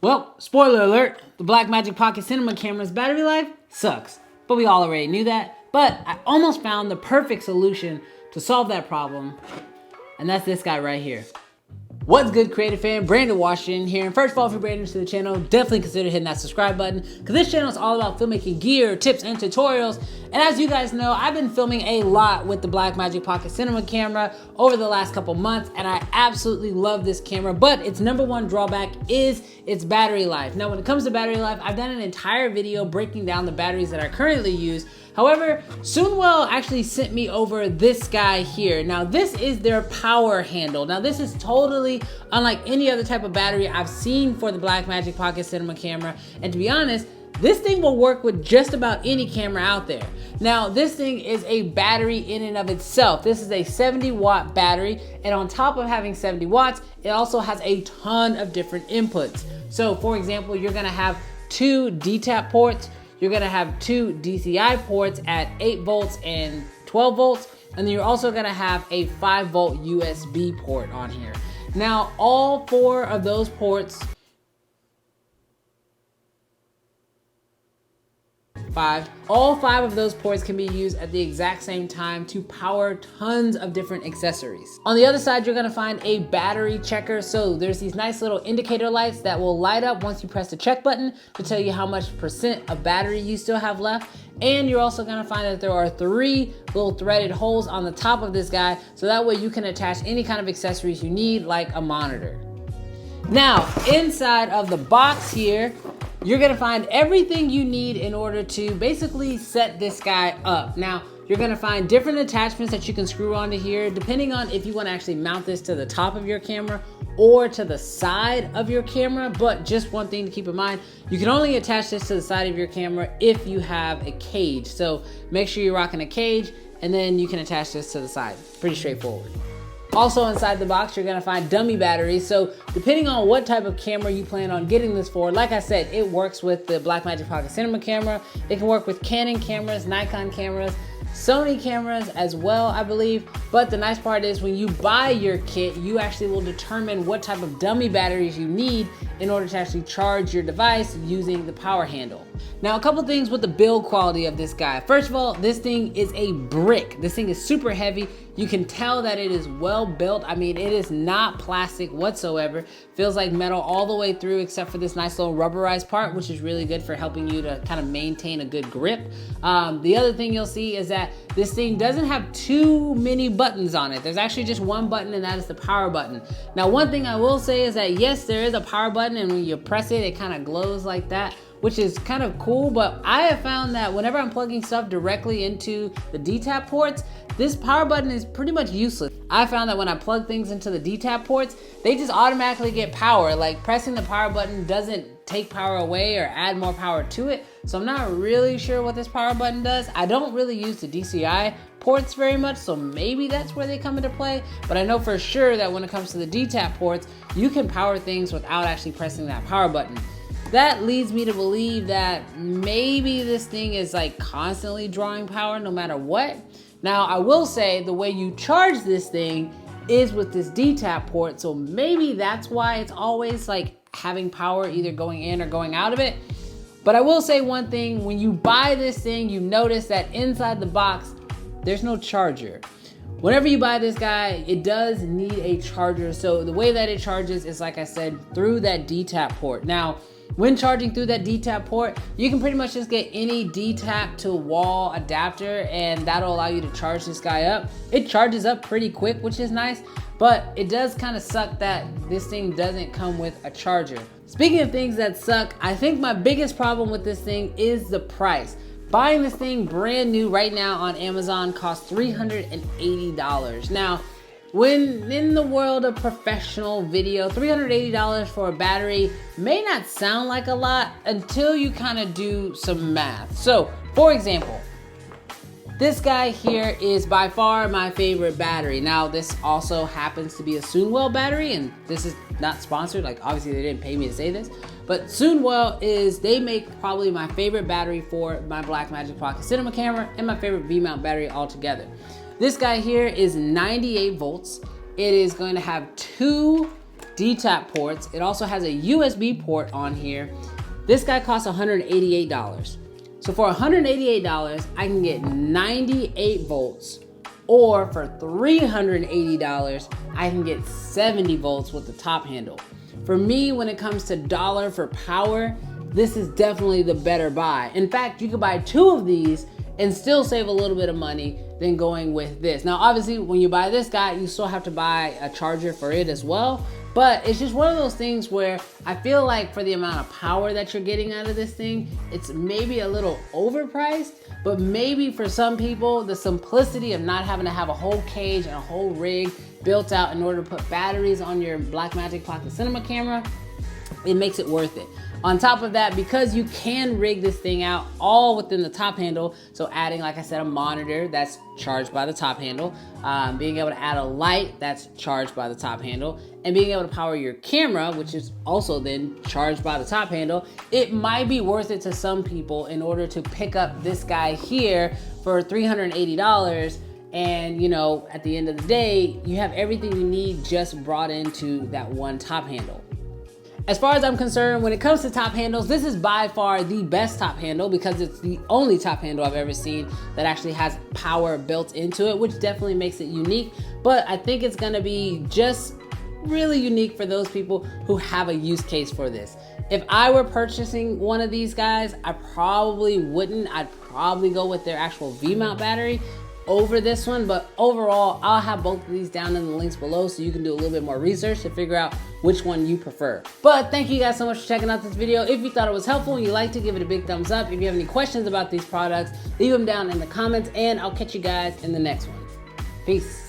Well, spoiler alert, the Blackmagic Pocket Cinema camera's battery life sucks. But we all already knew that. But I almost found the perfect solution to solve that problem, and that's this guy right here. What's good, creative fan? Brandon Washington here. And first of all, if you're brand new to the channel, definitely consider hitting that subscribe button, because this channel is all about filmmaking gear, tips, and tutorials. And as you guys know, I've been filming a lot with the Blackmagic Pocket Cinema camera over the last couple months, and I absolutely love this camera, but its number one drawback is its battery life. Now, when it comes to battery life, I've done an entire video breaking down the batteries that I currently use. However, Soonwell actually sent me over this guy here. Now, this is their power handle. Now, this is totally unlike any other type of battery I've seen for the Blackmagic Pocket Cinema camera. And to be honest, this thing will work with just about any camera out there. Now, this thing is a battery in and of itself. This is a 70-watt battery, and on top of having 70 watts, it also has a ton of different inputs. So, for example, you're gonna have 2 DTAP ports, you're gonna have 2 DCI ports at 8 volts and 12 volts, and then you're also gonna have a 5-volt USB port on here. Now, all 4 of those ports, all 5 of those ports can be used at the exact same time to power tons of different accessories. On the other side, you're gonna find a battery checker. So there's these nice little indicator lights that will light up once you press the check button to tell you how much % of battery you still have left. And you're also gonna find that there are 3 little threaded holes on the top of this guy, so that way you can attach any kind of accessories you need, like a monitor. Now, inside of the box here, you're gonna find everything you need in order to basically set this guy up. Now, you're gonna find different attachments that you can screw onto here, depending on if you wanna actually mount this to the top of your camera or to the side of your camera. But just one thing to keep in mind, you can only attach this to the side of your camera if you have a cage. So make sure you're rocking a cage, and then you can attach this to the side. Pretty straightforward. Also inside the box, you're gonna find dummy batteries. So depending on what type of camera you plan on getting this for, like I said, it works with the Blackmagic Pocket Cinema camera. It can work with Canon cameras, Nikon cameras, Sony cameras as well, I believe. But the nice part is when you buy your kit, you actually will determine what type of dummy batteries you need in order to actually charge your device using the power handle. Now, a couple things with the build quality of this guy. First of all, this thing is a brick. This thing is super heavy. You can tell that it is well built. I mean, it is not plastic whatsoever. Feels like metal all the way through, except for this nice little rubberized part, which is really good for helping you to kind of maintain a good grip. The other thing you'll see is that this thing doesn't have too many buttons on it. There's actually just one button, and that is the power button. Now, one thing I will say is that yes, there is a power button, and when you press it, it kind of glows like that, which is kind of cool. But I have found that whenever I'm plugging stuff directly into the DTAP ports, this power button is pretty much useless. I found that when I plug things into the DTAP ports, they just automatically get power. Like, pressing the power button doesn't take power away or add more power to it. So I'm not really sure what this power button does. I don't really use the DCI ports very much, so maybe that's where they come into play. But I know for sure that when it comes to the DTAP ports, you can power things without actually pressing that power button. That leads me to believe that maybe this thing is like constantly drawing power no matter what. Now, I will say the way you charge this thing is with this DTAP port, so maybe that's why it's always like having power either going in or going out of it. But I will say one thing, when you buy this thing, you notice that inside the box, there's no charger. Whenever you buy this guy, it does need a charger. So the way that it charges is, like I said, through that DTAP port. Now, when charging through that DTAP port, you can pretty much just get any DTAP to wall adapter, and that'll allow you to charge this guy up. It charges up pretty quick, which is nice, but it does kind of suck that this thing doesn't come with a charger. Speaking of things that suck, I think my biggest problem with this thing is the price. Buying this thing brand new right now on Amazon costs $380. Now, when in the world of professional video, $380 for a battery may not sound like a lot until you kind of do some math. So, for example, this guy here is by far my favorite battery. Now, this also happens to be a Soonwell battery, and this is not sponsored. Like, obviously they didn't pay me to say this, but Soonwell they make probably my favorite battery for my Blackmagic Pocket Cinema camera and my favorite V-mount battery altogether. This guy here is 98 volts. It is going to have 2 D-tap ports. It also has a USB port on here. This guy costs $188. So for $188, I can get 98 volts, or for $380, I can get 70 volts with the top handle. For me, when it comes to dollar for power, this is definitely the better buy. In fact, you could buy 2 of these and still save a little bit of money than going with this. Now, obviously, when you buy this guy, you still have to buy a charger for it as well. But it's just one of those things where I feel like for the amount of power that you're getting out of this thing, it's maybe a little overpriced, but maybe for some people, the simplicity of not having to have a whole cage and a whole rig built out in order to put batteries on your Blackmagic Pocket Cinema camera, it makes it worth it. On top of that, because you can rig this thing out all within the top handle, so adding, like I said, a monitor that's charged by the top handle, being able to add a light that's charged by the top handle, and being able to power your camera, which is also then charged by the top handle, it might be worth it to some people in order to pick up this guy here for $380. And you know, at the end of the day, you have everything you need just brought into that one top handle. As far as I'm concerned, when it comes to top handles, this is by far the best top handle because it's the only top handle I've ever seen that actually has power built into it, which definitely makes it unique. But I think it's gonna be just really unique for those people who have a use case for this. If I were purchasing one of these guys, I probably wouldn't. I'd probably go with their actual V-mount battery over this one, but overall, I'll have both of these down in the links below so you can do a little bit more research to figure out which one you prefer. But thank you guys so much for checking out this video. If you thought it was helpful and you liked it, give it a big thumbs up. If you have any questions about these products, leave them down in the comments, and I'll catch you guys in the next one. Peace.